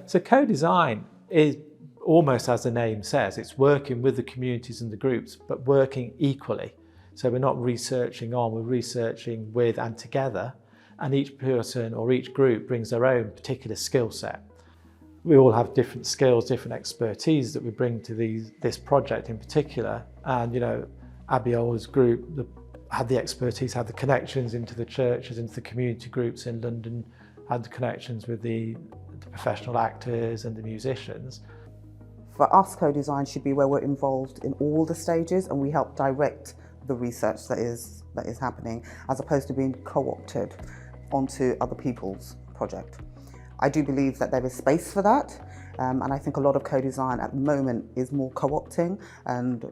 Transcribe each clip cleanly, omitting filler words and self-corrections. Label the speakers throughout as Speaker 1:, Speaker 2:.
Speaker 1: So co-design is almost as the name says, it's working with the communities and the groups, but working equally. So we're not researching on, we're researching with and together, and each person or each group brings their own particular skill set. We all have different skills, different expertise that we bring to this project in particular. And Abiola's group had the expertise, had the connections into the churches, into the community groups in London, had the connections with the professional actors and the musicians.
Speaker 2: For us, co-design should be where we're involved in all the stages and we help direct the research that is happening, as opposed to being co-opted onto other people's project. I do believe that there is space for that, and I think a lot of co-design at the moment is more co-opting and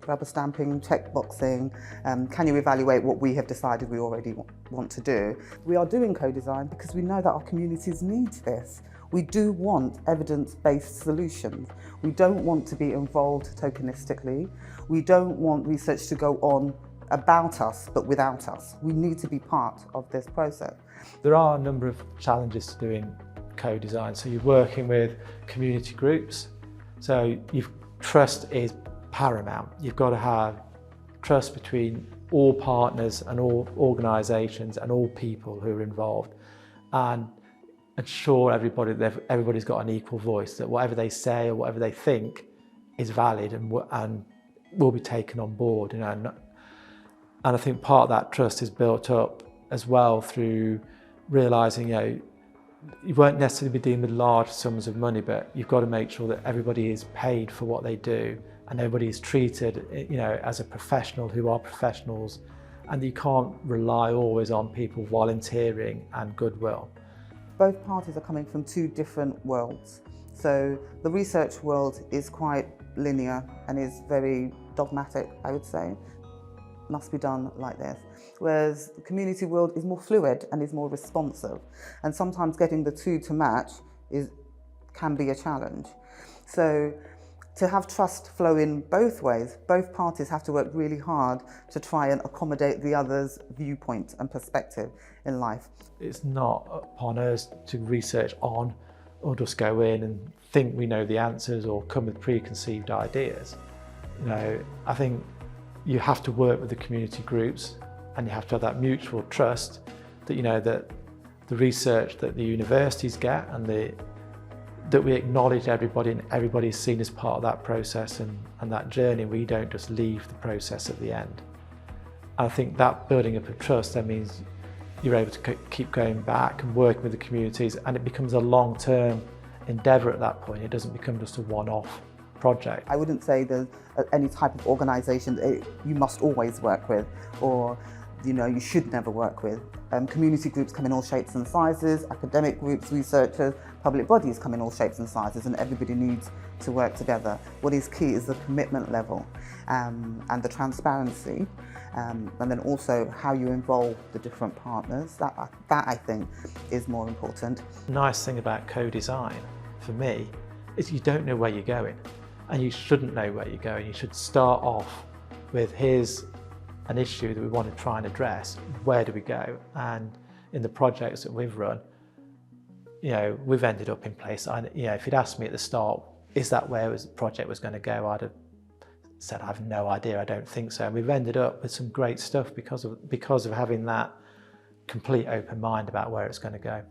Speaker 2: rubber stamping, check boxing. Can you evaluate what we have decided we already want to do? We are doing co-design because we know that our communities need this. We do want evidence-based solutions. We don't want to be involved tokenistically. We don't want research to go on about us, but without us. We need to be part of this process.
Speaker 1: There are a number of challenges to doing co-design. So you're working with community groups. So trust is paramount. You've got to have trust between all partners and all organisations and all people who are involved, and ensure everybody's got an equal voice, that whatever they say or whatever they think is valid and will be taken on board. And I think part of that trust is built up as well through realising, you won't necessarily be dealing with large sums of money, but you've got to make sure that everybody is paid for what they do and everybody is treated, as a professional who are professionals, and you can't rely always on people volunteering and goodwill.
Speaker 2: Both parties are coming from two different worlds. So the research world is quite linear and is very dogmatic, I would say. Must be done like this. Whereas the community world is more fluid and is more responsive. And sometimes getting the two to match can be a challenge. So to have trust flow in both ways, both parties have to work really hard to try and accommodate the other's viewpoint and perspective in life. It's
Speaker 1: not upon us to research on or just go in and think we know the answers or come with preconceived ideas. I think you have to work with the community groups and you have to have that mutual trust that, that the research that the universities get and that we acknowledge everybody and everybody is seen as part of that process and that journey. We don't just leave the process at the end. And I think that building up of trust then means you're able to keep going back and working with the communities, and it becomes a long-term endeavour at that point. It doesn't become just a one-off project. I wouldn't say there's any type of organisation that you must always work with, or you should never work with. Community groups come in all shapes and sizes, academic groups, researchers, public bodies come in all shapes and sizes, and everybody needs to work together. What is key is the commitment level and the transparency, and then also how you involve the different partners. That I think is more important. The nice thing about co-design for me is you don't know where you're going, and you shouldn't know where you're going. You should start off with here's an issue that we want to try and address. Where do we go? And in the projects that we've run, we've ended up in place. If you'd asked me at the start, is that where the project was going to go? I'd have said, I have no idea, I don't think so. And we've ended up with some great stuff because of having that complete open mind about where it's going to go.